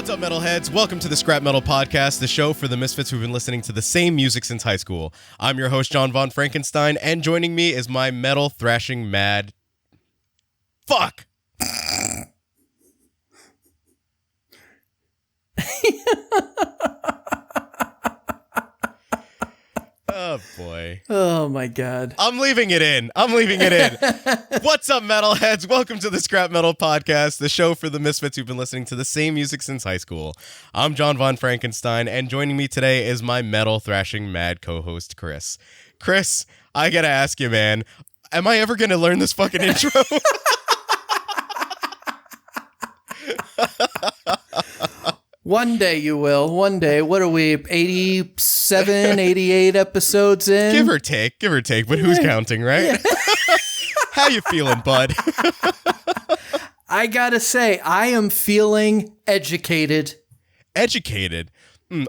What's up, metalheads? Welcome to the Scrap Metal Podcast, the show for the misfits who've been listening to the same music since high school. I'm your host, John von Frankenstein, and joining me is my metal thrashing mad... Fuck! Oh, boy. Oh, my God. I'm leaving it in. What's up, metalheads? Welcome to the Scrap Metal Podcast, the show for the misfits who've been listening to the same music since high school. I'm John von Frankenstein, and joining me today is my metal thrashing mad co-host, Chris. Chris, I gotta ask you, man, am I ever gonna learn this fucking intro? One day you will. One day. What are we, 87, 88 episodes in? Give or take, but who's counting, right? Yeah. How you feeling, bud? I gotta say, I am feeling educated. Educated?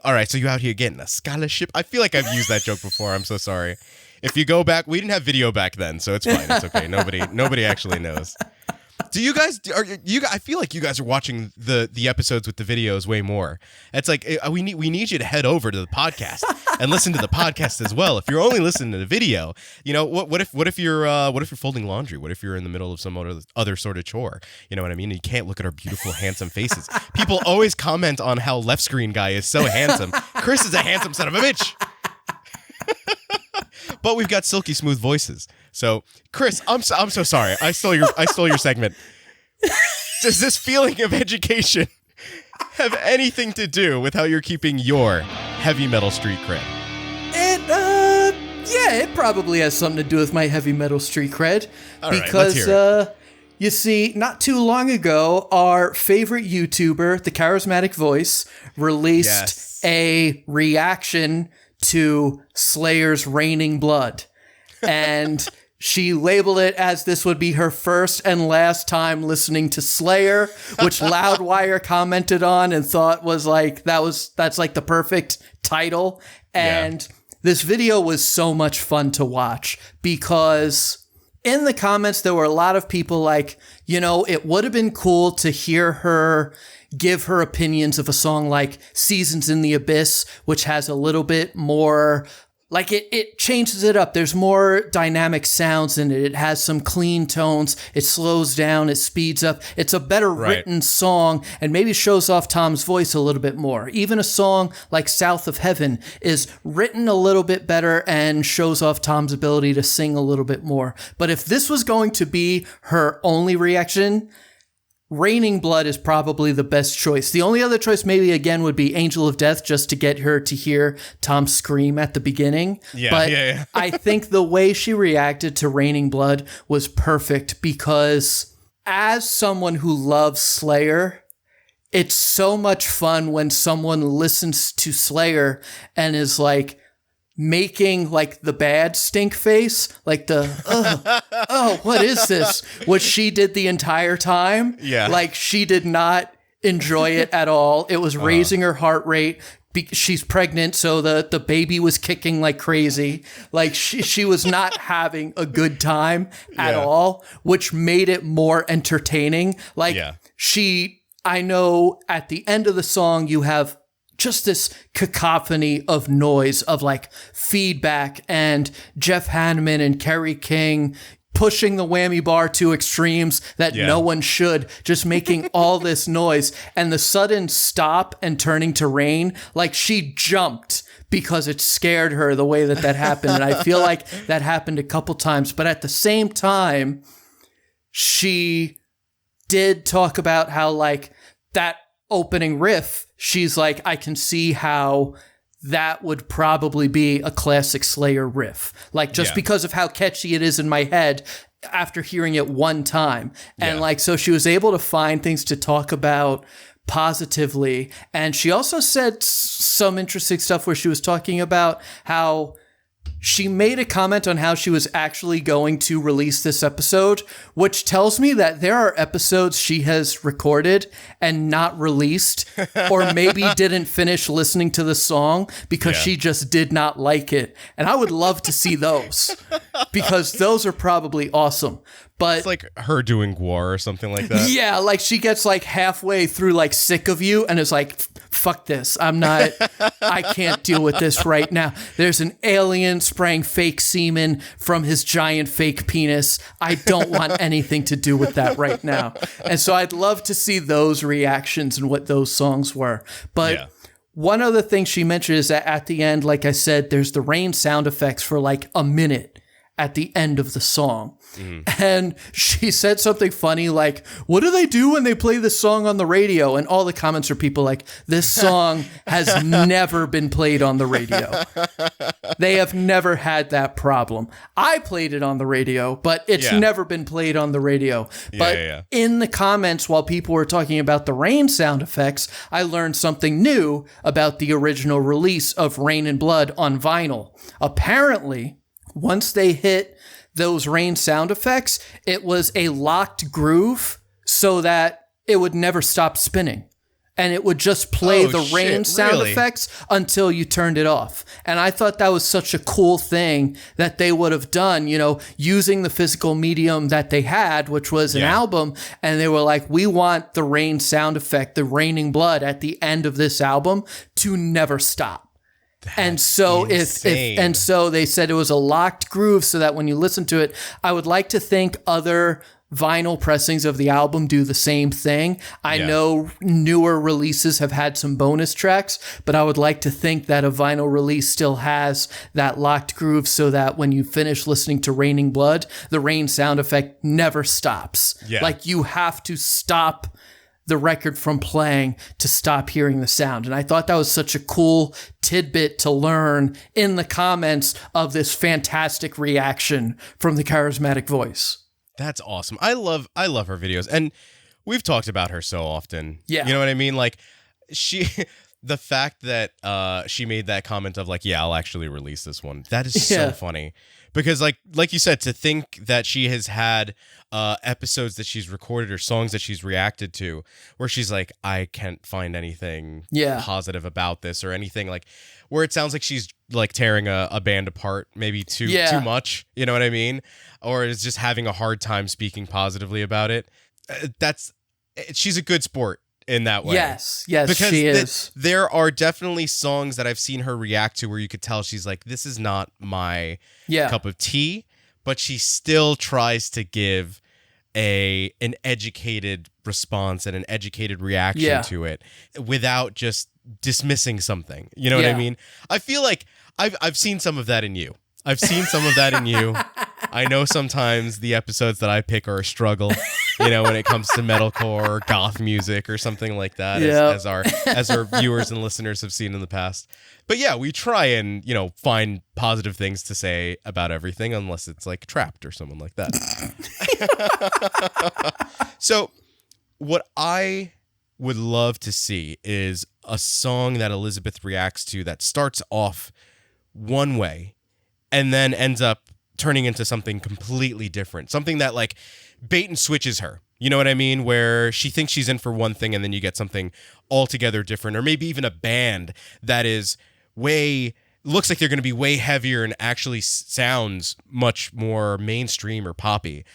All right, so you out here getting a scholarship? I feel like I've used that joke before. I'm so sorry. If you go back, we didn't have video back then, so it's fine. It's okay. Nobody actually knows. Do you guys? I feel like you guys are watching the episodes with the videos way more. It's like we need you to head over to the podcast and listen to the podcast as well. If you're only listening to the video, you know what if you're folding laundry? What if you're in the middle of some other sort of chore? You know what I mean? You can't look at our beautiful, handsome faces. People always comment on how left screen guy is so handsome. Chris is a handsome son of a bitch. But we've got silky smooth voices. So, Chris, I'm so sorry. I stole your segment. Does this feeling of education have anything to do with how you're keeping your heavy metal street cred? It probably has something to do with my heavy metal street cred. All right, let's hear it. You see, not too long ago, our favorite YouTuber, the Charismatic Voice, released a reaction to Slayer's Raining Blood. And she labeled it as this would be her first and last time listening to Slayer, which Loudwire commented on and thought was like, that's like the perfect title. And this video was so much fun to watch because in the comments, there were a lot of people like, you know, it would have been cool to hear her give her opinions of a song like Seasons in the Abyss, which has a little bit more, like it changes it up. There's more dynamic sounds in it. It has some clean tones. It slows down. It speeds up. It's a better written song and maybe shows off Tom's voice a little bit more. Even a song like South of Heaven is written a little bit better and shows off Tom's ability to sing a little bit more. But if this was going to be her only reaction, Raining Blood is probably the best choice. The only other choice maybe again would be Angel of Death, just to get her to hear Tom scream at the beginning. But I think the way she reacted to Raining Blood was perfect because as someone who loves Slayer, it's so much fun when someone listens to Slayer and is like, making like the bad stink face, like the what is this? What she did the entire time. Yeah, like she did not enjoy it at all. It was raising her heart rate. She's pregnant, so the baby was kicking like crazy. Like she was not having a good time at all, which made it more entertaining. Like I know at the end of the song you have just this cacophony of noise of like feedback and Jeff Hanneman and Kerry King pushing the whammy bar to extremes that no one should, just making all this noise. And the sudden stop and turning to rain, like she jumped because it scared her the way that happened. And I feel like that happened a couple times. But at the same time, she did talk about how like that opening riff, she's like, I can see how that would probably be a classic Slayer riff. Like, just because of how catchy it is in my head after hearing it one time. And like, so she was able to find things to talk about positively. And she also said some interesting stuff where she was talking about how she made a comment on how she was actually going to release this episode, which tells me that there are episodes she has recorded and not released, or maybe didn't finish listening to the song because she just did not like it. And I would love to see those, because those are probably awesome. But it's like her doing Gwar or something like that. Yeah, like she gets like halfway through like Sick of You and is like, fuck this. I can't deal with this right now. There's an alien spraying fake semen from his giant fake penis. I don't want anything to do with that right now. And so I'd love to see those reactions and what those songs were. But one other thing she mentioned is that at the end, like I said, there's the rain sound effects for like a minute at the end of the song. And she said something funny like, what do they do when they play this song on the radio? And all the comments are people like, this song has never been played on the radio. They have never had that problem. I played it on the radio, but it's never been played on the radio. But in the comments, while people were talking about the rain sound effects, I learned something new about the original release of Rain and Blood on vinyl. Apparently, once they hit those rain sound effects, it was a locked groove so that it would never stop spinning. And it would just play the rain sound effects until you turned it off. And I thought that was such a cool thing that they would have done, you know, using the physical medium that they had, which was an album. And they were like, we want the rain sound effect, the raining blood at the end of this album to never stop. And so so they said it was a locked groove so that when you listen to it, I would like to think other vinyl pressings of the album do the same thing. I know newer releases have had some bonus tracks, but I would like to think that a vinyl release still has that locked groove so that when you finish listening to Raining Blood, the rain sound effect never stops. Like you have to stop the record from playing to stop hearing the sound. And I thought that was such a cool tidbit to learn in the comments of this fantastic reaction from the Charismatic Voice. That's awesome. I love her videos, and we've talked about her so often. Yeah. You know what I mean? Like the fact that she made that comment of like, I'll actually release this one. That is so funny. Because like you said, to think that she has had episodes that she's recorded or songs that she's reacted to where she's like, I can't find anything positive about this or anything, like where it sounds like she's like tearing a band apart maybe too much, you know what I mean? Or is just having a hard time speaking positively about it. She's a good sport in that way. Yes, because she is. There are definitely songs that I've seen her react to where you could tell she's like, this is not my cup of tea, but she still tries to give an educated response and an educated reaction to it without just dismissing something. You know what I mean? I feel like I've seen some of that in you. I know sometimes the episodes that I pick are a struggle, you know, when it comes to metalcore or goth music or something like that, as our viewers and listeners have seen in the past. But yeah, we try and, you know, find positive things to say about everything, unless it's like Trapped or someone like that. So what I would love to see is a song that Elizabeth reacts to that starts off one way and then ends up turning into something completely different. Something that like bait and switches her. You know what I mean? Where she thinks she's in for one thing and then you get something altogether different. Or maybe even a band that is looks like they're going to be way heavier and actually sounds much more mainstream or poppy.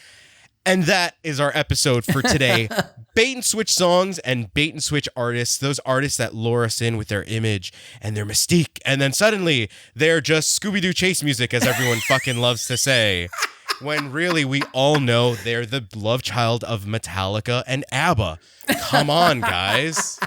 And that is our episode for today. Bait and switch songs and bait and switch artists. Those artists that lure us in with their image and their mystique. And then suddenly they're just Scooby-Doo chase music, as everyone fucking loves to say. When really we all know they're the love child of Metallica and ABBA. Come on, guys.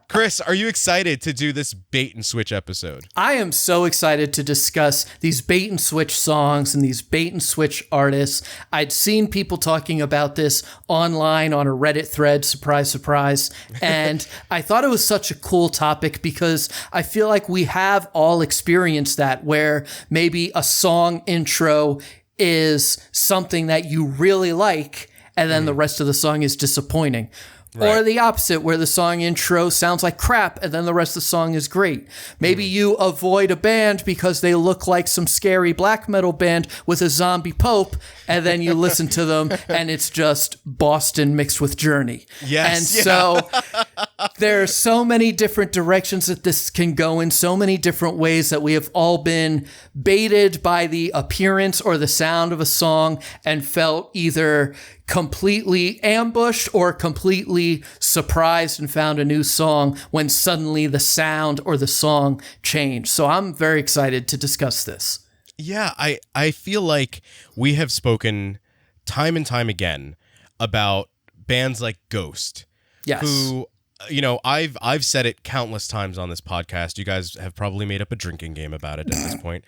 Chris, are you excited to do this bait and switch episode? I am so excited to discuss these bait and switch songs and these bait and switch artists. I'd seen people talking about this online on a Reddit thread, surprise, surprise. And I thought it was such a cool topic because I feel like we have all experienced that, where maybe a song intro is something that you really like and then the rest of the song is disappointing. Or the opposite, where the song intro sounds like crap and then the rest of the song is great. Maybe you avoid a band because they look like some scary black metal band with a zombie pope, and then you listen to them and it's just Boston mixed with Journey. Yes. And so there are so many different directions that this can go in, so many different ways that we have all been baited by the appearance or the sound of a song and felt either completely ambushed or completely surprised and found a new song when suddenly the sound or the song changed. So I'm very excited to discuss this. Yeah, I feel like we have spoken time and time again about bands like Ghost. Yes. Who, you know, I've said it countless times on this podcast. You guys have probably made up a drinking game about it at this point,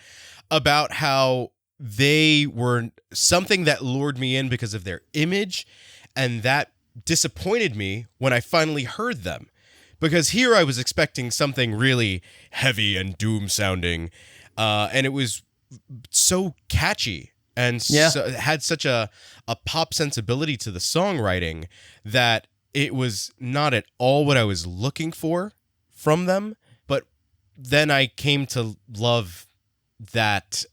about how they were something that lured me in because of their image, and that disappointed me when I finally heard them. Because here I was expecting something really heavy and doom sounding, and it was so catchy and so, had such a pop sensibility to the songwriting that it was not at all what I was looking for from them. But then I came to love that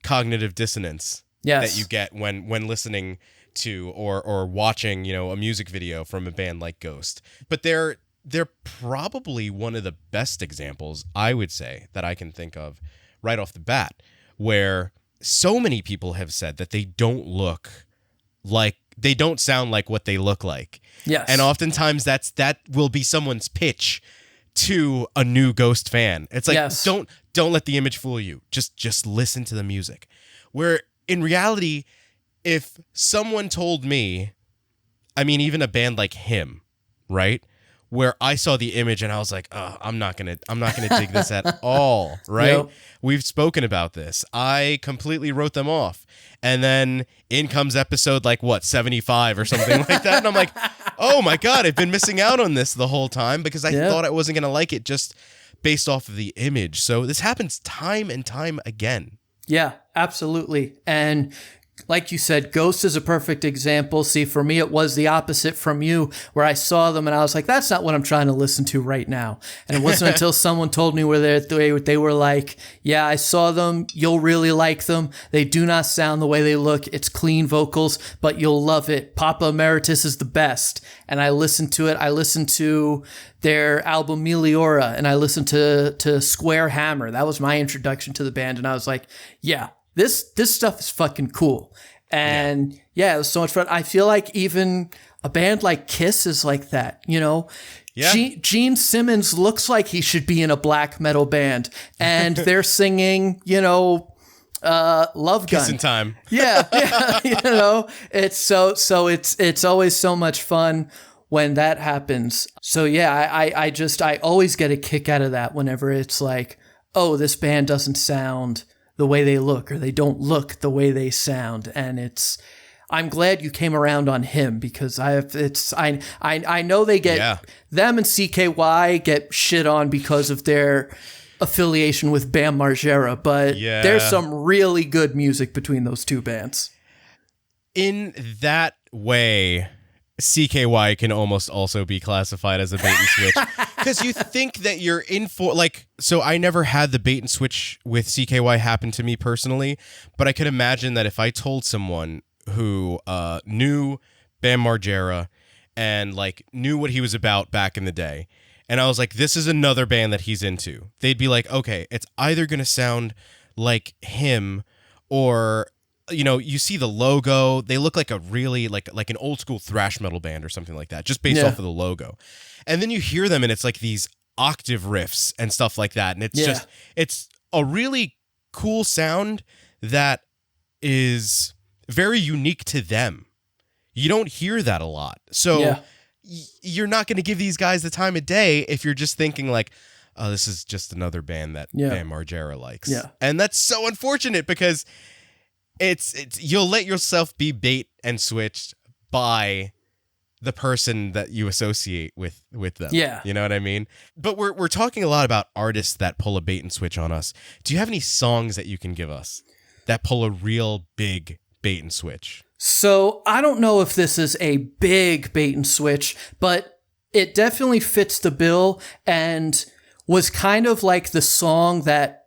cognitive dissonance that you get when listening to or watching, you know, a music video from a band like Ghost. But they're probably one of the best examples, I would say, that I can think of right off the bat, where so many people have said that they don't sound like what they look like. Yes. And oftentimes that will be someone's pitch to a new Ghost fan. It's like, don't let the image fool you. Just listen to the music. Where in reality, if someone told me, I mean, even a band like Him, right? Where I saw the image and I was like, oh, I'm not gonna dig this at all, right? Yep. We've spoken about this. I completely wrote them off. And then in comes episode 75 or something like that. And I'm like, oh my God, I've been missing out on this the whole time because I thought I wasn't gonna like it just based off of the image. So this happens time and time again. Yeah, absolutely. And like you said, Ghost is a perfect example. See, for me, it was the opposite from you, where I saw them and I was like, that's not what I'm trying to listen to right now. And it wasn't until someone told me where they were like, yeah, I saw them. You'll really like them. They do not sound the way they look. It's clean vocals, but you'll love it. Papa Emeritus is the best. And I listened to it. I listened to their album Meliora, and I listened to Square Hammer. That was my introduction to the band. And I was like, yeah, this stuff is fucking cool. And it was so much fun. I feel like even a band like Kiss is like that, you know? Yeah. Gene Simmons looks like he should be in a black metal band, and they're singing, you know, Love Gun. Kissing Time. Yeah, you know, it's so it's always so much fun when that happens. So yeah, I always get a kick out of that whenever it's like, oh, this band doesn't sound the way they look, or they don't look the way they sound. And I'm glad you came around on Him, because I know they get them and CKY get shit on because of their affiliation with Bam Margera, but there's some really good music between those two bands. In that way, CKY can almost also be classified as a bait and switch, because you think that you're in for, like, so I never had the bait and switch with CKY happen to me personally, but I could imagine that if I told someone who knew Bam Margera and like knew what he was about back in the day, and I was like, this is another band that he's into, they'd be like, okay, it's either gonna sound like Him, or, you know, you see the logo, they look like a really like an old school thrash metal band or something like that, just based off of the logo. And then you hear them and it's like these octave riffs and stuff like that, and it's it's a really cool sound that is very unique to them. You don't hear that a lot. So you're not going to give these guys the time of day if you're just thinking like, oh, this is just another band that Bam Margera likes. Yeah. And that's so unfortunate, because it's you'll let yourself be bait and switched by the person that you associate with them. Yeah. You know what I mean? But we're talking a lot about artists that pull a bait and switch on us. Do you have any songs that you can give us that pull a real big bait and switch? So I don't know if this is a big bait and switch, but it definitely fits the bill and was kind of like the song that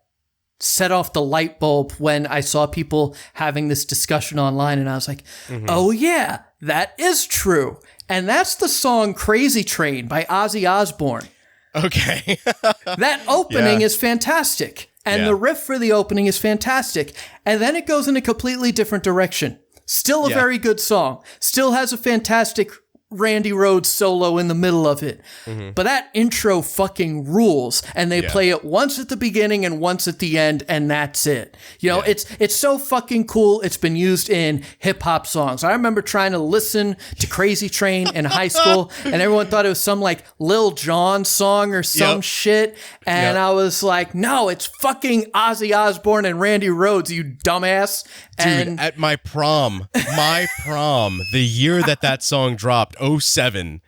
set off the light bulb when I saw people having this discussion online, and I was like, oh yeah, that is true. And that's the song Crazy Train by Ozzy Osbourne. Okay. That opening is fantastic. And the riff for the opening is fantastic. And then it goes in a completely different direction. Still a very good song. Still has a fantastic Randy Rhoads solo in the middle of it. But that intro fucking rules. And they play it once at the beginning and once at the end, and that's it. You know, it's so fucking cool. It's been used in hip hop songs. I remember trying to listen to Crazy Train in high school, and everyone thought it was some like Lil Jon song or some shit. And I was like, no, it's fucking Ozzy Osbourne and Randy Rhoads, you dumbass. Dude, at my prom, the year that song dropped, '07,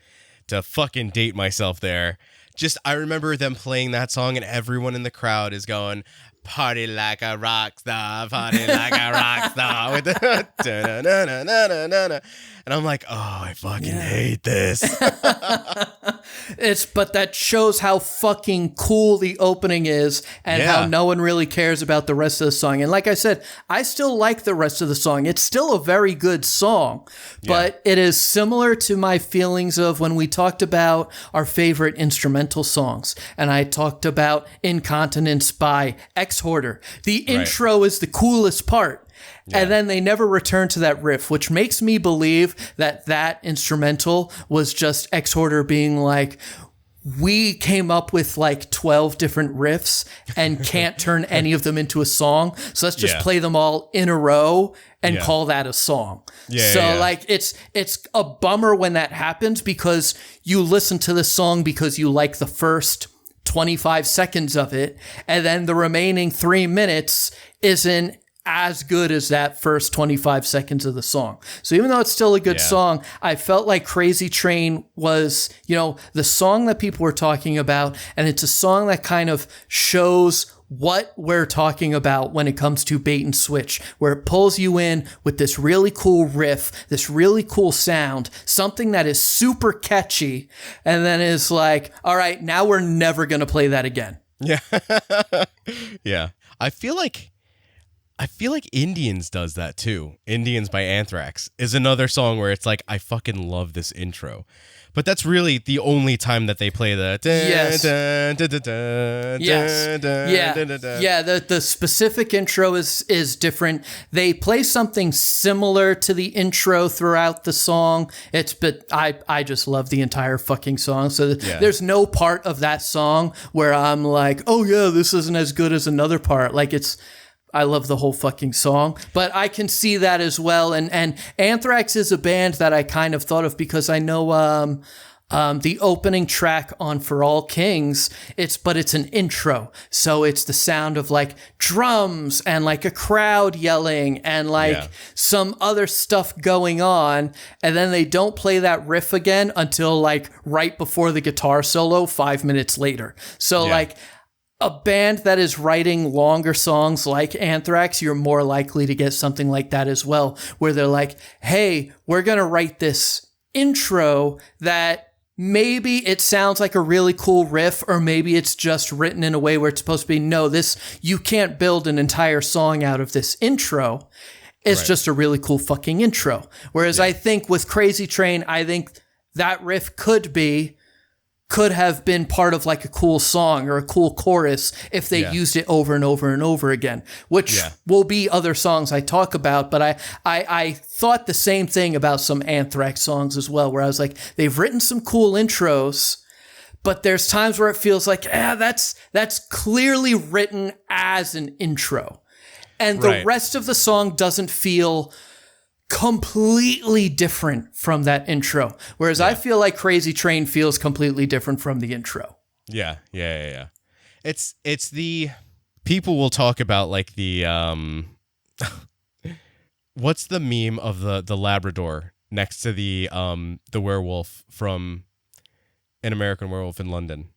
to fucking date myself there. Just, I remember them playing that song and everyone in the crowd is going, party like a rock star, party like a rock star. With the da-na-na-na-na-na-na. And I'm like, oh, I fucking hate this. But that shows how fucking cool the opening is and how no one really cares about the rest of the song. And like I said, I still like the rest of the song. It's still a very good song, but it is similar to my feelings of when we talked about our favorite instrumental songs. And I talked about Incontinence by X-Hoarder. The intro is the coolest part. And then they never returned to that riff, which makes me believe that instrumental was just X-Hoarder being like, we came up with like 12 different riffs and can't turn any of them into a song. So let's just play them all in a row and call that a song. Like it's a bummer when that happens because you listen to the song because you like the first 25 seconds of it. And then the remaining 3 minutes isn't as good as that first 25 seconds of the song. So even though it's still a good song, I felt like Crazy Train was, you know, the song that people were talking about. And it's a song that kind of shows what we're talking about when it comes to bait and switch, where it pulls you in with this really cool riff, this really cool sound, something that is super catchy, and then is like, all right, now we're never going to play that again. Yeah. Yeah. I feel like Indians does that too. Indians by Anthrax is another song where it's like, I fucking love this intro. But that's really the only time that they play the the specific intro is different. They play something similar to the intro throughout the song. But I just love the entire fucking song. So there's no part of that song where I'm like, oh yeah, this isn't as good as another part. Like I love the whole fucking song, but I can see that as well. And Anthrax is a band that I kind of thought of because I know the opening track on For All Kings, it's an intro. So it's the sound of like drums and like a crowd yelling and like some other stuff going on. And then they don't play that riff again until like right before the guitar solo 5 minutes later. So like, a band that is writing longer songs like Anthrax, you're more likely to get something like that as well, where they're like, hey, we're going to write this intro that maybe it sounds like a really cool riff, or maybe it's just written in a way where it's supposed to be, no, you can't build an entire song out of this intro. It's just a really cool fucking intro. Whereas I think with Crazy Train, I think that riff could have been part of like a cool song or a cool chorus if they used it over and over and over again, which will be other songs I talk about. But I thought the same thing about some Anthrax songs as well, where I was like, they've written some cool intros, but there's times where it feels like, that's clearly written as an intro. And the rest of the song doesn't feel completely different from that intro. Whereas I feel like Crazy Train feels completely different from the intro. Yeah. It's the people will talk about like the what's the meme of the Labrador next to the werewolf from An American Werewolf in London,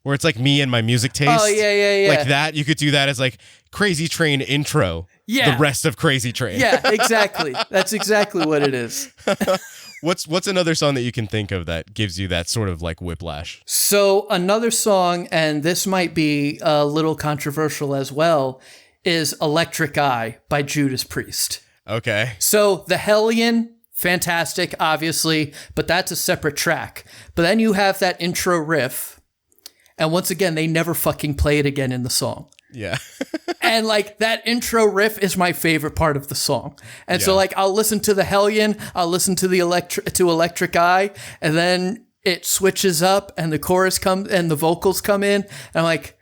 where it's like me and my music taste. Oh, yeah. Like that, you could do that as like Crazy Train intro. Yeah. The rest of Crazy Train. Yeah, exactly. That's exactly what it is. What's another song that you can think of that gives you that sort of like whiplash? So another song, and this might be a little controversial as well, is Electric Eye by Judas Priest. Okay. So the Hellion, fantastic, obviously, but that's a separate track. But then you have that intro riff, and once again, they never fucking play it again in the song. Yeah. And like that intro riff is my favorite part of the song. And so like I'll listen to the Hellion, I'll listen to the Electric Eye, and then it switches up and the chorus comes and the vocals come in. And I'm like,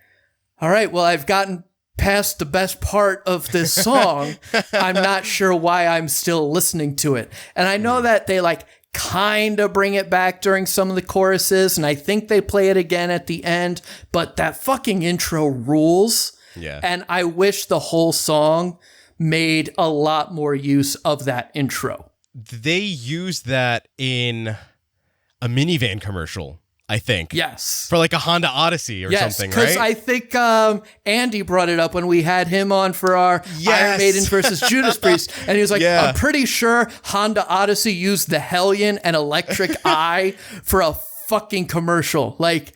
all right, well, I've gotten past the best part of this song. I'm not sure why I'm still listening to it. And I know that they like kind of bring it back during some of the choruses, and I think they play it again at the end, but that fucking intro rules. Yeah. And I wish the whole song made a lot more use of that intro. They used that in a minivan commercial, I think. Yes. For like a Honda Odyssey or something, right? Because I think Andy brought it up when we had him on for our Iron Maiden versus Judas Priest. And he was like, I'm pretty sure Honda Odyssey used the Hellion and Electric Eye for a fucking commercial. Like,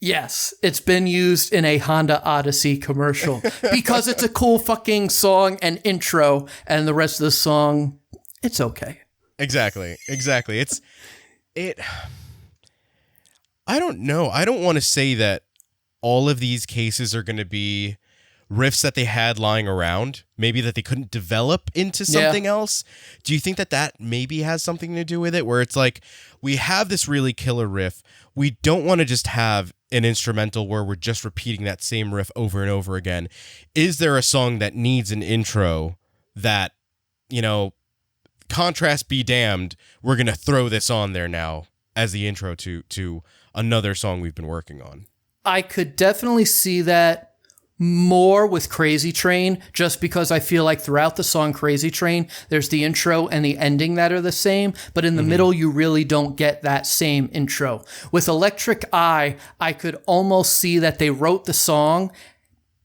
yes, it's been used in a Honda Odyssey commercial because it's a cool fucking song and intro, and the rest of the song, it's okay. Exactly. I don't know. I don't want to say that all of these cases are going to be riffs that they had lying around, maybe that they couldn't develop into something else. Do you think that maybe has something to do with it, where it's like, we have this really killer riff, we don't want to just have an instrumental where we're just repeating that same riff over and over again? Is there a song that needs an intro that, you know, contrast be damned, we're going to throw this on there now as the intro to another song we've been working on? I could definitely see that more with Crazy Train, just because I feel like throughout the song Crazy Train, there's the intro and the ending that are the same, but in the middle, you really don't get that same intro. With Electric Eye, I could almost see that they wrote the song.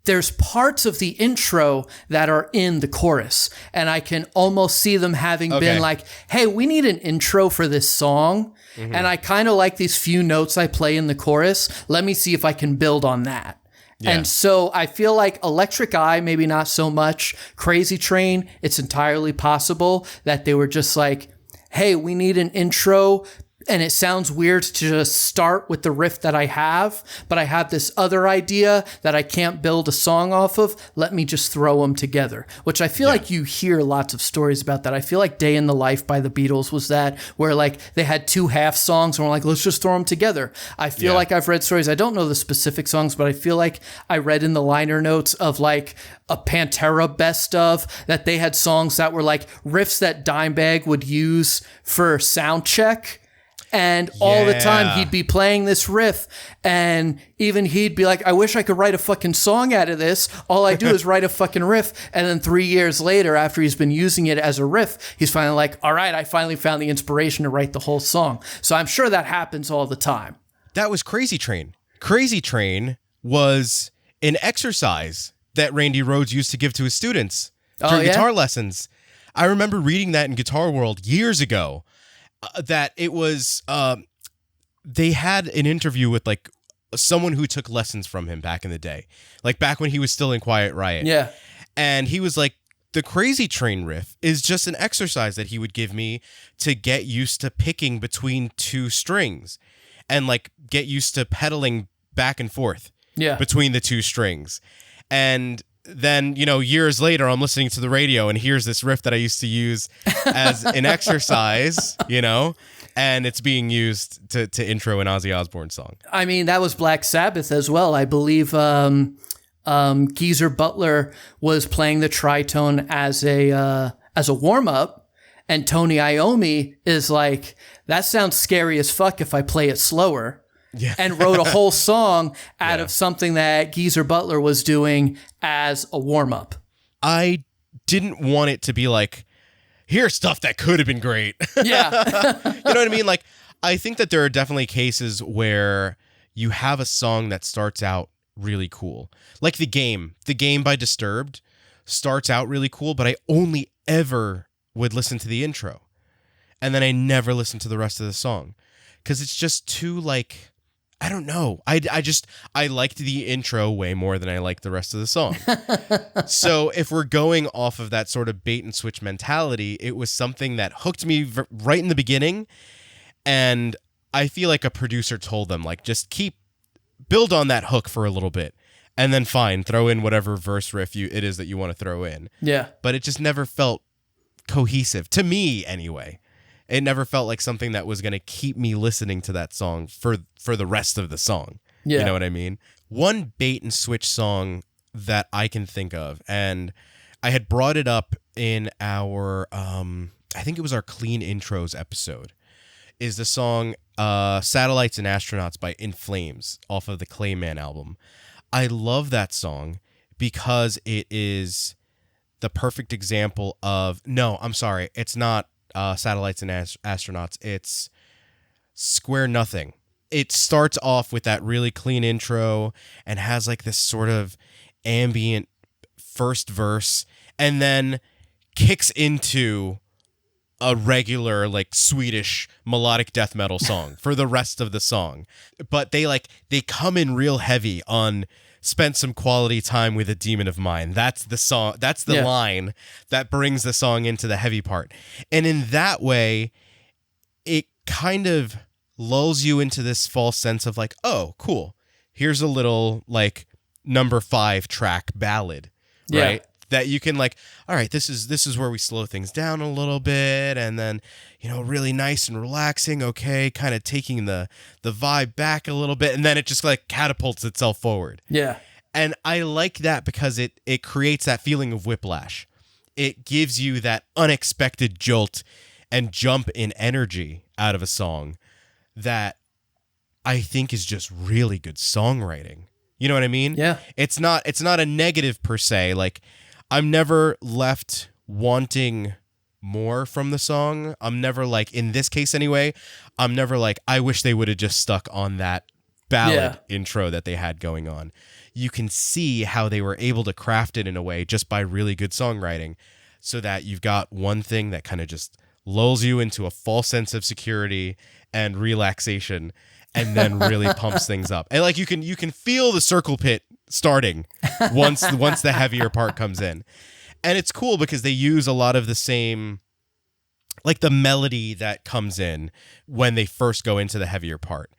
There's parts of the intro that are in the chorus, and I can almost see them having been like, hey, we need an intro for this song, and I kind of like these few notes I play in the chorus. Let me see if I can build on that. Yeah. And so I feel like Electric Eye, maybe not so much. Crazy Train, it's entirely possible that they were just like, hey, we need an intro, and it sounds weird to just start with the riff that I have, but I have this other idea that I can't build a song off of. Let me just throw them together, which I feel like you hear lots of stories about that. I feel like Day in the Life by the Beatles was that, where like they had two half songs and we're like, let's just throw them together. I feel like I've read stories. I don't know the specific songs, but I feel like I read in the liner notes of like a Pantera best of that they had songs that were like riffs that Dimebag would use for sound check. And all the time he'd be playing this riff, and even he'd be like, I wish I could write a fucking song out of this. All I do is write a fucking riff. And then 3 years later, after he's been using it as a riff, he's finally like, all right, I finally found the inspiration to write the whole song. So I'm sure that happens all the time. That was Crazy Train. Crazy Train was an exercise that Randy Rhoads used to give to his students during guitar lessons. I remember reading that in Guitar World years ago. That it was, they had an interview with like someone who took lessons from him back in the day, like back when he was still in Quiet Riot. Yeah. And he was like, the Crazy Train riff is just an exercise that he would give me to get used to picking between two strings and like get used to pedaling back and forth between the two strings. And then, you know, years later, I'm listening to the radio and here's this riff that I used to use as an exercise, you know, and it's being used to intro an Ozzy Osbourne song. I mean, that was Black Sabbath as well. I believe Geezer Butler was playing the tritone as a warm-up, and Tony Iommi is like, that sounds scary as fuck if I play it slower. Yeah. And wrote a whole song out of something that Geezer Butler was doing as a warm-up. I didn't want it to be like, here's stuff that could have been great. Yeah. You know what I mean? Like, I think that there are definitely cases where you have a song that starts out really cool. Like The Game by Disturbed starts out really cool, but I only ever would listen to the intro. And then I never listened to the rest of the song because it's just too like, I don't know. I liked the intro way more than I liked the rest of the song. So if we're going off of that sort of bait and switch mentality, it was something that hooked me right in the beginning. And I feel like a producer told them, like, just build on that hook for a little bit. And then fine, throw in whatever verse riff it is that you want to throw in. Yeah. But it just never felt cohesive, to me anyway. It never felt like something that was going to keep me listening to that song for the rest of the song. Yeah. You know what I mean? One bait and switch song that I can think of, and I had brought it up in our, I think it was our Clean Intros episode, is the song Satellites and Astronauts by In Flames off of the Clayman album. I love that song because it is the perfect example of, no, I'm sorry, it's not Satellites and Astronauts, it's Square Nothing. It starts off with that really clean intro and has like this sort of ambient first verse and then kicks into a regular like Swedish melodic death metal song for the rest of the song. But they come in real heavy on spent some quality time with a demon of mine. That's the song. That's the line that brings the song into the heavy part. And in that way, it kind of lulls you into this false sense of like, oh, cool. Here's a little like number 5 track ballad, right? That you can like, all right, this is where we slow things down a little bit, and then, you know, really nice and relaxing, okay, kind of taking the vibe back a little bit, and then it just like catapults itself forward. Yeah. And I like that because it creates that feeling of whiplash. It gives you that unexpected jolt and jump in energy out of a song that I think is just really good songwriting. You know what I mean? Yeah. It's not a negative per se, like I'm never left wanting more from the song. I'm never like, in this case anyway, I'm never like, I wish they would have just stuck on that ballad intro that they had going on. You can see how they were able to craft it in a way just by really good songwriting so that you've got one thing that kind of just lulls you into a false sense of security and relaxation and then really pumps things up. And like you can feel the circle pit starting once the heavier part comes in. And it's cool because they use a lot of the same, like the melody that comes in when they first go into the heavier part.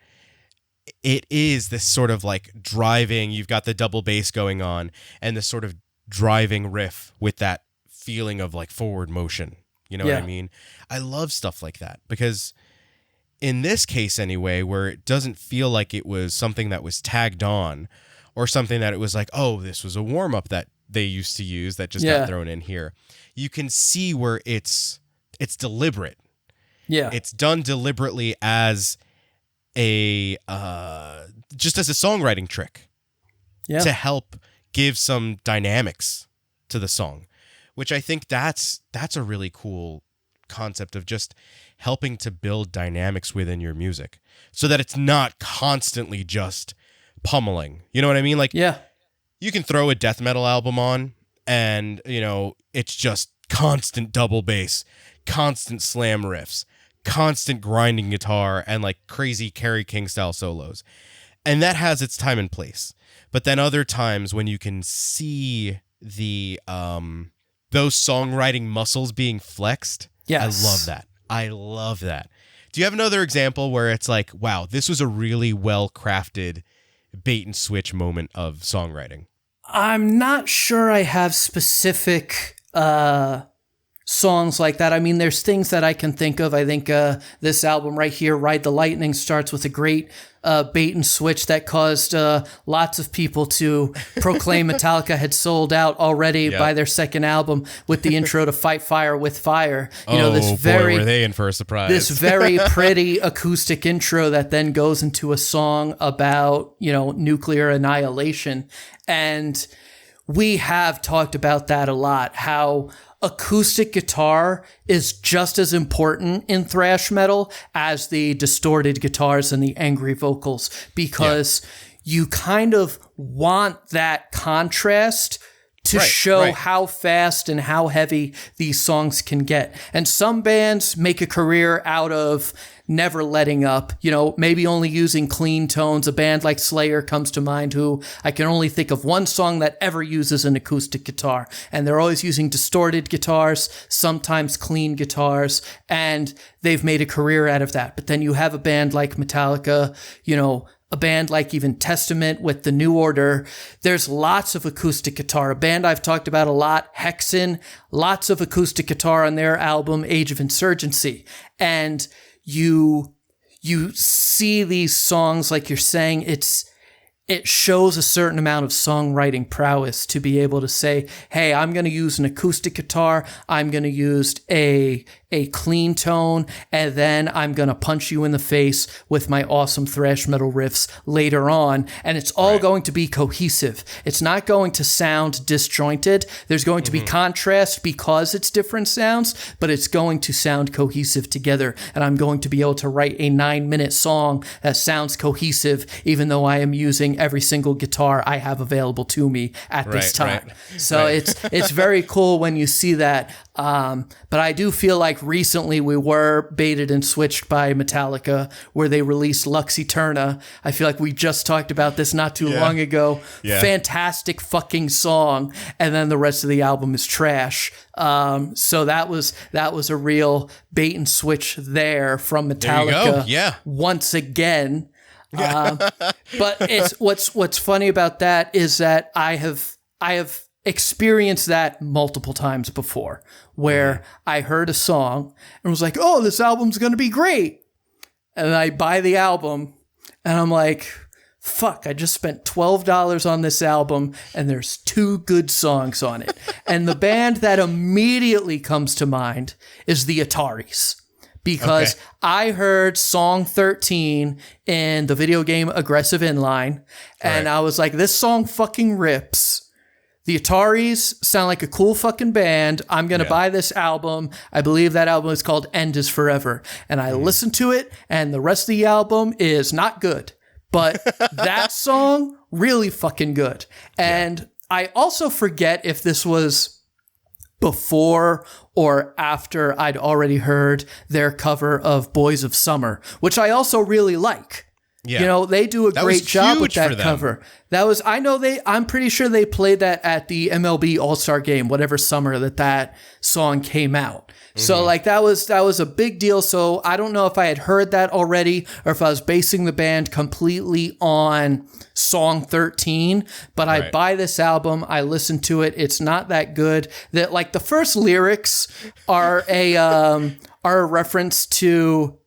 It is this sort of like driving, you've got the double bass going on and this sort of driving riff with that feeling of like forward motion. You know what I mean? I love stuff like that because in this case anyway, where it doesn't feel like it was something that was tagged on or something that it was like, oh, this was a warm-up that they used to use that just got thrown in here. You can see where it's deliberate. Yeah. It's done deliberately as a just as a songwriting trick to help give some dynamics to the song, which I think that's a really cool concept of just helping to build dynamics within your music so that it's not constantly just pummeling. You know what I mean? Like, you can throw a death metal album on and, you know, it's just constant double bass, constant slam riffs, constant grinding guitar, and like crazy Kerry King style solos. And that has its time and place. But then other times when you can see the those songwriting muscles being flexed, I love that. I love that. Do you have another example where it's like, wow, this was a really well crafted bait and switch moment of songwriting? I'm not sure I have specific songs like that. I mean, there's things that I can think of. I think this album right here, Ride the Lightning, starts with a great bait and switch that caused lots of people to proclaim Metallica had sold out already by their second album with the intro to Fight Fire with Fire. You know, this were they in for a surprise. This very pretty acoustic intro that then goes into a song about, you know, nuclear annihilation. And we have talked about that a lot, how acoustic guitar is just as important in thrash metal as the distorted guitars and the angry vocals, because you kind of want that contrast to show how fast and how heavy these songs can get. And some bands make a career out of never letting up, you know, maybe only using clean tones. A band like Slayer comes to mind, who I can only think of one song that ever uses an acoustic guitar. And they're always using distorted guitars, sometimes clean guitars, and they've made a career out of that. But then you have a band like Metallica, you know, a band like even Testament with the New Order. There's lots of acoustic guitar. A band I've talked about a lot, Hexen, lots of acoustic guitar on their album, Age of Insurgency. And you see these songs, like you're saying, it shows a certain amount of songwriting prowess to be able to say, hey, I'm going to use an acoustic guitar, I'm going to use a clean tone, and then I'm going to punch you in the face with my awesome thrash metal riffs later on. And it's all going to be cohesive. It's not going to sound disjointed. There's going to be contrast because it's different sounds, but it's going to sound cohesive together. And I'm going to be able to write a 9-minute song that sounds cohesive, even though I am using every single guitar I have available to me at this time. So it's very cool when you see that. But I do feel like recently we were baited and switched by Metallica, where they released Lux Eterna. I feel like we just talked about this not too long ago. Fantastic fucking song. And then the rest of the album is trash. So that was a real bait and switch there from Metallica. Once again. But it's what's funny about that is that I have experienced that multiple times before, where I heard a song and was like, oh, this album's going to be great. And I buy the album and I'm like, fuck, I just spent $12 on this album and there's 2 good songs on it. And the band that immediately comes to mind is the Ataris. Because I heard song 13 in the video game Aggressive Inline, and I was like, this song fucking rips. The Ataris sound like a cool fucking band. I'm going to buy this album. I believe that album is called End is Forever. And I listened to it, and the rest of the album is not good. But that song, really fucking good. And I also forget if this was before or after I'd already heard their cover of Boys of Summer, which I also really like. Yeah. You know, they do a great job with that cover. I'm pretty sure they played that at the MLB All-Star Game, whatever summer that song came out. So like that was a big deal. So I don't know if I had heard that already or if I was basing the band completely on song 13, but I buy this album, I listen to it. It's not that good. That like the first lyrics are a reference to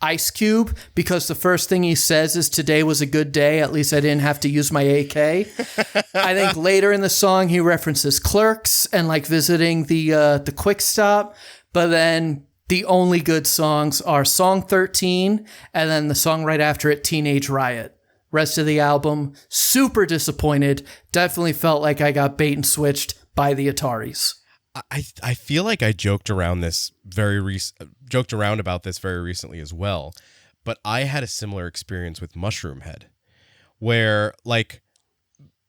Ice Cube, because the first thing he says is today was a good day. At least I didn't have to use my AK. I think later in the song he references Clerks and like visiting the Quick Stop. But then the only good songs are song 13 and then the song right after it, Teenage Riot. Rest of the album, super disappointed. Definitely felt like I got bait and switched by the Ataris. I feel like I joked around about this very recently as well, but I had a similar experience with Mushroomhead, where like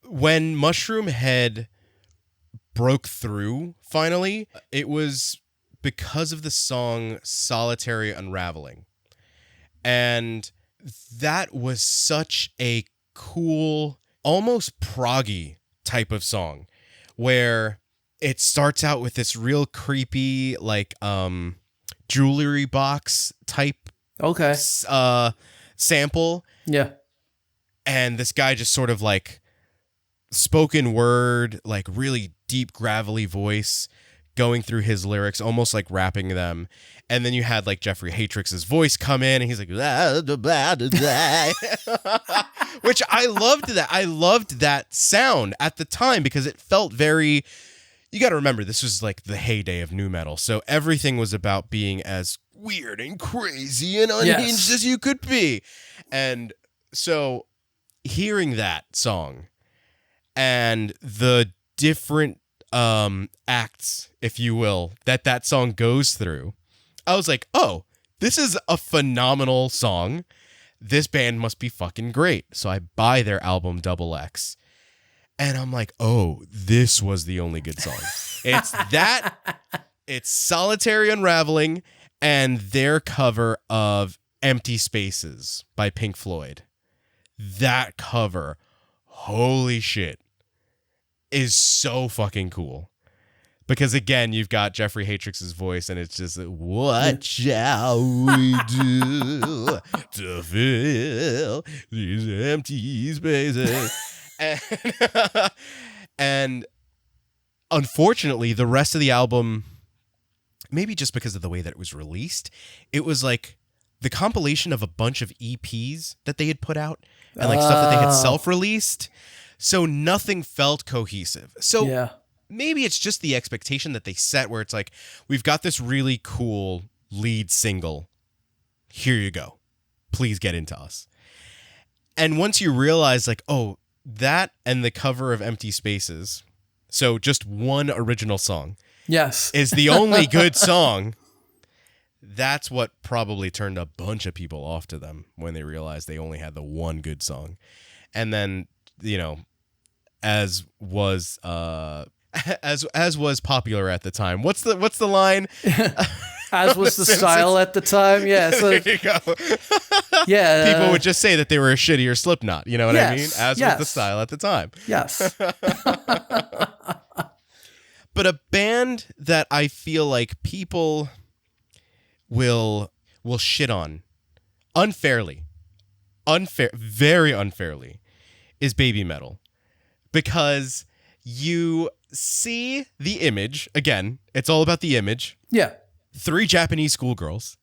when Mushroomhead broke through finally, it was because of the song Solitary Unraveling. And that was such a cool, almost proggy type of song, where it starts out with this real creepy, like, jewelry box type sample. Yeah. And this guy just sort of like spoken word, like really deep, gravelly voice going through his lyrics, almost like rapping them. And then you had like Jeffrey Hatrix's voice come in and he's like, blah, blah, blah, blah. Which I loved that. I loved that sound at the time because it felt very, you got to remember, this was like the heyday of nu metal. So everything was about being as weird and crazy and unhinged as you could be. And so hearing that song and the different acts, if you will, that song goes through, I was like, oh, this is a phenomenal song. This band must be fucking great. So I buy their album Double X. And I'm like, oh, this was the only good song. It's that, it's Solitary Unraveling, and their cover of Empty Spaces by Pink Floyd. That cover, holy shit, is so fucking cool. Because again, you've got Jeffrey Hatrix's voice, and it's just, what shall we do to fill these empty spaces? And unfortunately, the rest of the album, maybe just because of the way that it was released, it was like the compilation of a bunch of EPs that they had put out and like stuff that they had self-released. So nothing felt cohesive. So maybe it's just the expectation that they set where it's like, we've got this really cool lead single. Here you go. Please get into us. And once you realize like, oh, that and the cover of Empty Spaces, so just one original song, is the only good song. That's what probably turned a bunch of people off to them when they realized they only had the one good song. And then, you know, as was popular at the time. What's the line? As was the style at the time. Yeah. So, there you go. Yeah. People would just say that they were a shittier Slipknot. You know what I mean? As was the style at the time. Yes. But a band that I feel like people will shit on unfairly, very unfairly, is BABYMETAL. Because you see the image, again, it's all about the image. Yeah. 3 Japanese schoolgirls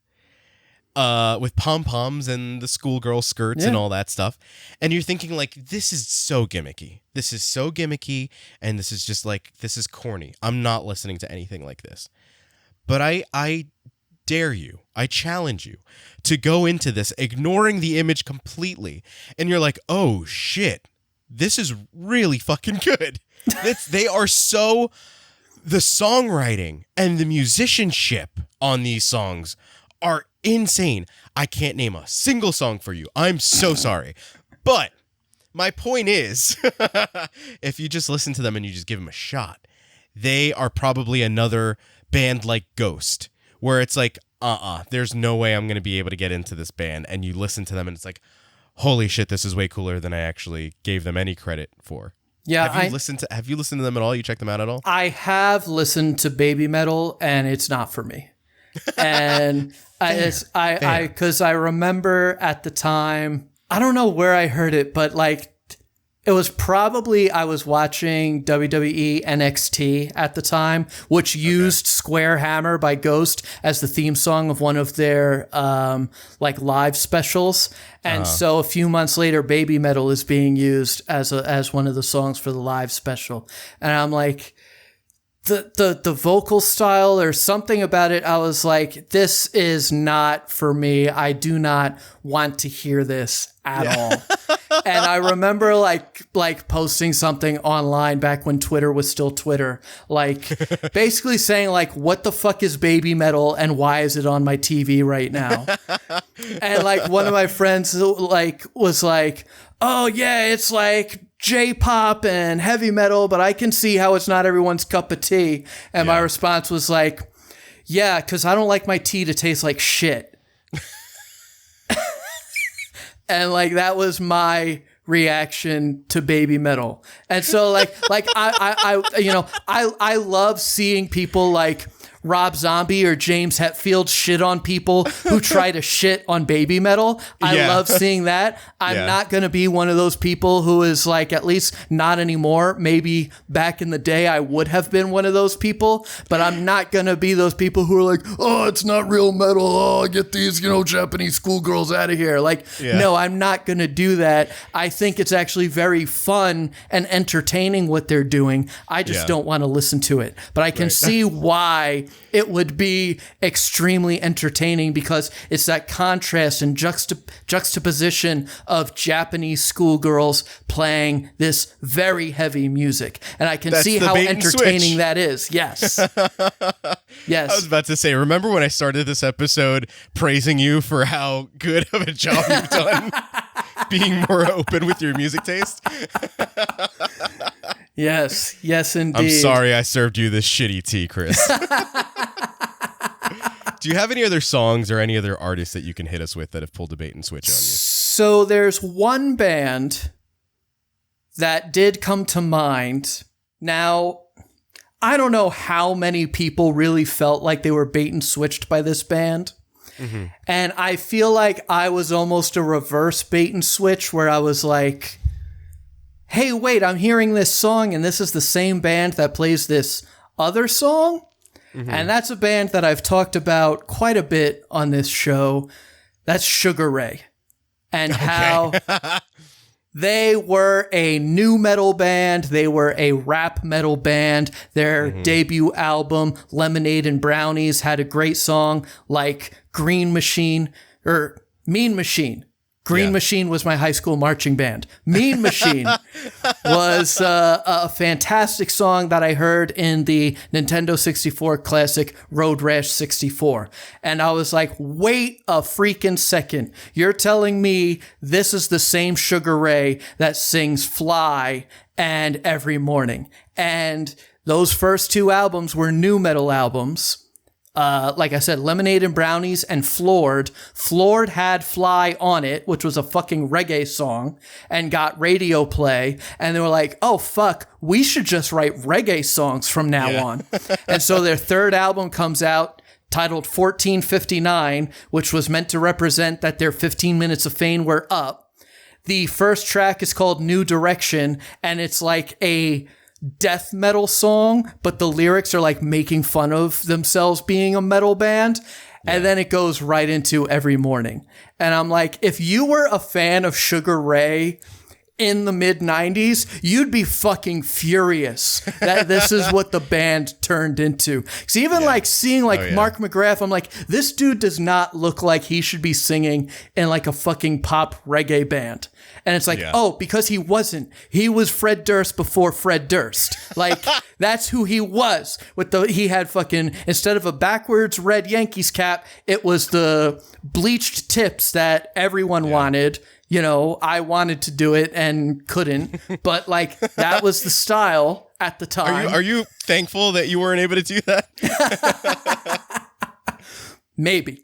with pom-poms and the schoolgirl skirts and all that stuff. And you're thinking like, this is so gimmicky. This is so gimmicky. And this is just like, this is corny. I'm not listening to anything like this. But I dare you, I challenge you to go into this ignoring the image completely. And you're like, oh shit, this is really fucking good. They are so... The songwriting and the musicianship on these songs are insane. I can't name a single song for you. I'm so sorry. But my point is, if you just listen to them and you just give them a shot, they are probably another band like Ghost, where it's like, there's no way I'm going to be able to get into this band. And you listen to them and it's like, holy shit, this is way cooler than I actually gave them any credit for. Yeah, have you listened to them at all? You checked them out at all? I have listened to BABYMETAL, and it's not for me. And because I remember at the time, I don't know where I heard it, but like it was probably I was watching WWE NXT at the time, which used Square Hammer by Ghost as the theme song of one of their like live specials. And so a few months later, BABYMETAL is being used as one of the songs for the live special. And I'm like, the vocal style or something about it, I was like, this is not for me. I do not want to hear this at all. And I remember like posting something online back when Twitter was still Twitter, like basically saying like, what the fuck is BABYMETAL and why is it on my TV right now? And like one of my friends like was like, oh yeah, it's like J-pop and heavy metal, but I can see how it's not everyone's cup of tea. And my response was like, yeah, because I don't like my tea to taste like shit. And like that was my reaction to BABYMETAL. And so like I love seeing people like Rob Zombie or James Hetfield shit on people who try to shit on BABYMETAL. I love seeing that. I'm not going to be one of those people who is like, at least not anymore. Maybe back in the day I would have been one of those people, but I'm not going to be those people who are like, oh, it's not real metal. Oh, get these, Japanese schoolgirls out of here. Like, no, I'm not going to do that. I think it's actually very fun and entertaining what they're doing. I just don't want to listen to it. But I can see why it would be extremely entertaining because it's that contrast and juxtaposition of Japanese schoolgirls playing this very heavy music. And I can see how entertaining that is. Yes. Yes. I was about to say, remember when I started this episode praising you for how good of a job you've done being more open with your music taste? Yes. Yes, indeed. I'm sorry I served you this shitty tea, Chris. Do you have any other songs or any other artists that you can hit us with that have pulled a bait and switch on you? So there's one band that did come to mind. Now, I don't know how many people really felt like they were bait and switched by this band. Mm-hmm. And I feel like I was almost a reverse bait and switch where I was like, hey, wait, I'm hearing this song and this is the same band that plays this other song. Mm-hmm. And that's a band that I've talked about quite a bit on this show. That's Sugar Ray. And how they were a new metal band. They were a rap metal band. Their debut album, Lemonade and Brownies, had a great song like Mean Machine. Green Machine was my high school marching band. Mean Machine was a fantastic song that I heard in the Nintendo 64 classic Road Rash 64. And I was like, wait a freaking second. You're telling me this is the same Sugar Ray that sings Fly and Every Morning. And those first two albums were new metal albums. Like I said, Lemonade and Brownies and Floored. Floored had Fly on it, which was a fucking reggae song, and got radio play. And they were like, oh, fuck, we should just write reggae songs from now on. And so their third album comes out titled 1459, which was meant to represent that their 15 minutes of fame were up. The first track is called New Direction, and it's like a death metal song, but the lyrics are like making fun of themselves being a metal band. And then it goes right into Every Morning. And I'm like, if you were a fan of Sugar Ray in the mid 90s, you'd be fucking furious that this is what the band turned into. Cause even like seeing like Mark McGrath, I'm like, this dude does not look like he should be singing in like a fucking pop reggae band. And it's like, oh, because he wasn't. He was Fred Durst before Fred Durst. Like, that's who he was. He had fucking, instead of a backwards red Yankees cap, it was the bleached tips that everyone wanted. You know, I wanted to do it and couldn't. But, like, that was the style at the time. Are you thankful that you weren't able to do that? Maybe.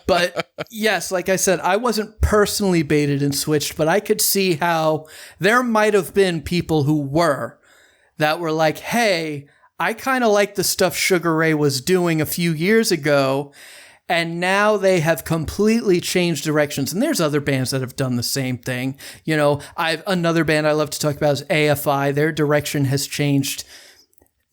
But yes, like I said, I wasn't personally baited and switched, but I could see how there might have been people who were that were like, hey, I kind of like the stuff Sugar Ray was doing a few years ago, and now they have completely changed directions. And there's other bands that have done the same thing. You know, another band I love to talk about is AFI. Their direction has changed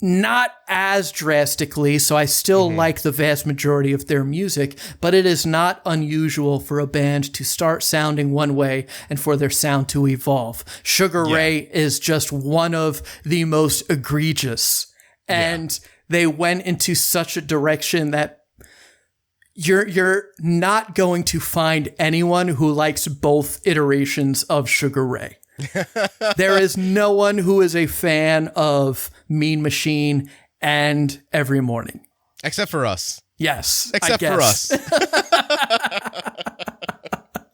not as drastically, so I still like the vast majority of their music, but it is not unusual for a band to start sounding one way and for their sound to evolve. Sugar Ray is just one of the most egregious, and they went into such a direction that you're not going to find anyone who likes both iterations of Sugar Ray. There is no one who is a fan of Mean Machine and Every Morning. Except for us. Yes. Except for us.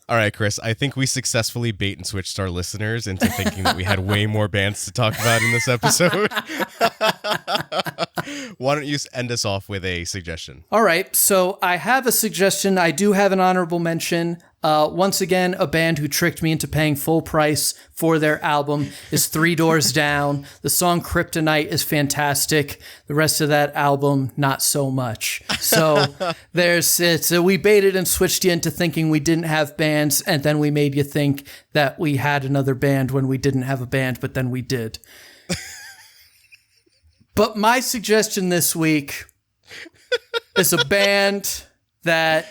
All right, Chris, I think we successfully bait and switched our listeners into thinking that we had way more bands to talk about in this episode. Why don't you end us off with a suggestion? All right, so I have a suggestion. I do have an honorable mention. Once again, a band who tricked me into paying full price for their album is Three Doors Down. The song Kryptonite is fantastic. The rest of that album, not so much. So we baited and switched you into thinking we didn't have bands, and then we made you think that we had another band when we didn't have a band, but then we did. But my suggestion this week is a band that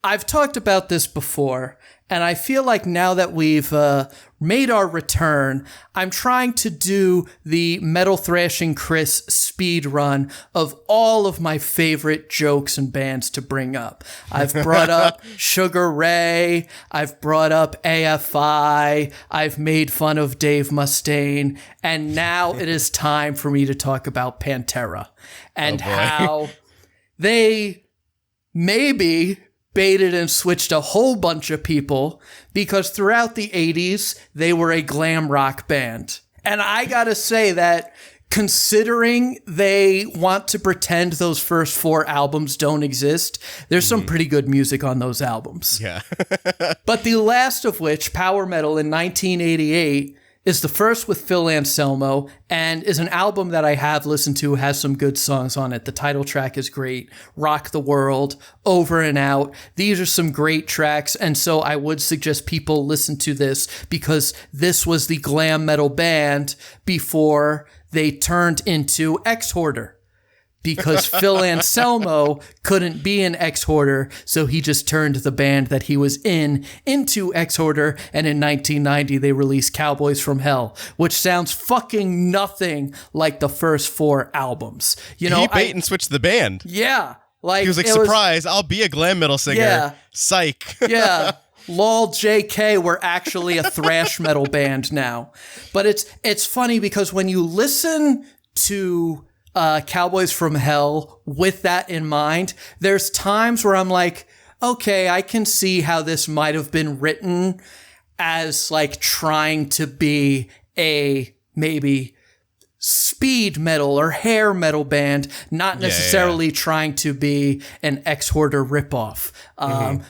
I've talked about this before, and I feel like now that we've made our return, I'm trying to do the Metal Thrashing Chris speed run of all of my favorite jokes and bands to bring up. I've brought up Sugar Ray, I've brought up AFI, I've made fun of Dave Mustaine, and now it is time for me to talk about Pantera and how they maybe baited and switched a whole bunch of people because throughout the 80s, they were a glam rock band. And I gotta say that considering they want to pretend those first 4 albums don't exist, there's some pretty good music on those albums. Yeah. But the last of which, Power Metal in 1988, is the first with Phil Anselmo and is an album that I have listened to, has some good songs on it. The title track is great. Rock the World, Over and Out. These are some great tracks. And so I would suggest people listen to this because this was the glam metal band before they turned into Ex-Hoarder. Because Phil Anselmo couldn't be an Ex-Hoarder, so he just turned the band that he was in into Ex-Hoarder, and in 1990 they released Cowboys from Hell, which sounds fucking nothing like the first 4 albums. You know, he bait and switched the band. Yeah. Like, he was like, surprise, I'll be a glam metal singer. Yeah. Psych. Yeah. Lol, JK, we're actually a thrash metal band now. But it's funny because when you listen to Cowboys from Hell with that in mind, there's times where I'm like, okay, I can see how this might have been written as like trying to be a maybe speed metal or hair metal band, not necessarily trying to be an Ex-Hoarder ripoff,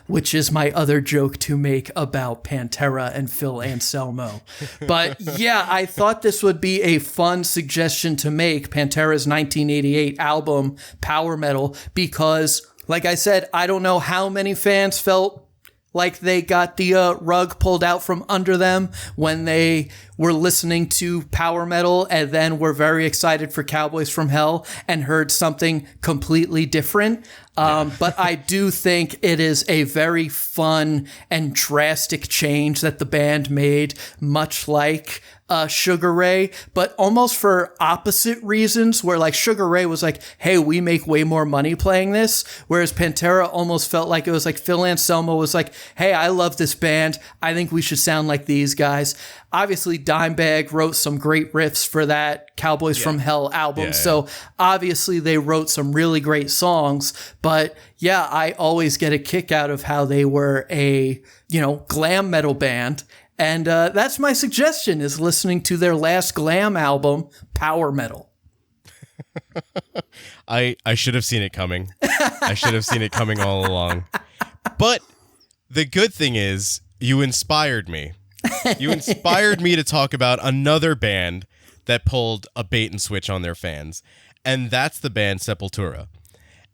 which is my other joke to make about Pantera and Phil Anselmo. But yeah, I thought this would be a fun suggestion to make, Pantera's 1988 album, Power Metal, because, like I said, I don't know how many fans felt like they got the rug pulled out from under them when they were listening to Power Metal and then were very excited for Cowboys from Hell and heard something completely different. But I do think it is a very fun and drastic change that the band made, much like Sugar Ray, but almost for opposite reasons, where like Sugar Ray was like, hey, we make way more money playing this, whereas Pantera almost felt like it was like Phil Anselmo was like, hey, I love this band, I think we should sound like these guys. Obviously, Dimebag wrote some great riffs for that Cowboys from Hell album, so obviously they wrote some really great songs, but yeah, I always get a kick out of how they were a, you know, glam metal band. And that's my suggestion, is listening to their last glam album, Power Metal. I should have seen it coming. I should have seen it coming all along. But the good thing is you inspired me. You inspired me to talk about another band that pulled a bait and switch on their fans. And that's the band Sepultura.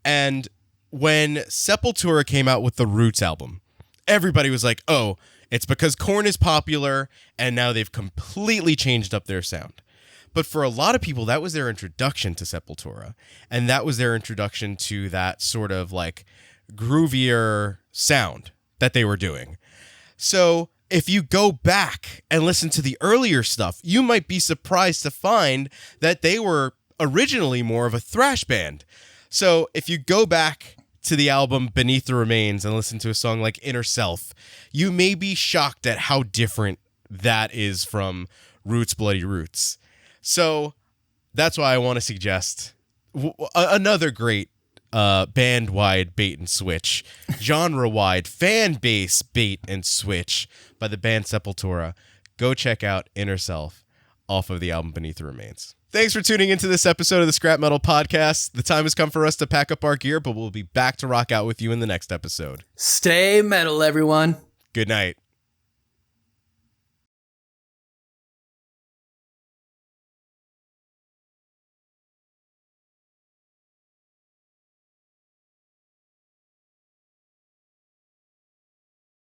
And when Sepultura came out with the Roots album, everybody was like, oh, it's because Korn is popular, and now they've completely changed up their sound. But for a lot of people, that was their introduction to Sepultura, and that was their introduction to that sort of like groovier sound that they were doing. So if you go back and listen to the earlier stuff, you might be surprised to find that they were originally more of a thrash band. So if you go back to the album Beneath the Remains and listen to a song like Inner Self, you may be shocked at how different that is from Roots Bloody Roots. So that's why I want to suggest another great band-wide bait and switch, genre-wide fan base bait and switch by the band Sepultura. Go check out Inner Self off of the album Beneath the Remains. Thanks for tuning into this episode of the Scrap Metal Podcast. The time has come for us to pack up our gear, but we'll be back to rock out with you in the next episode. Stay metal, everyone. Good night.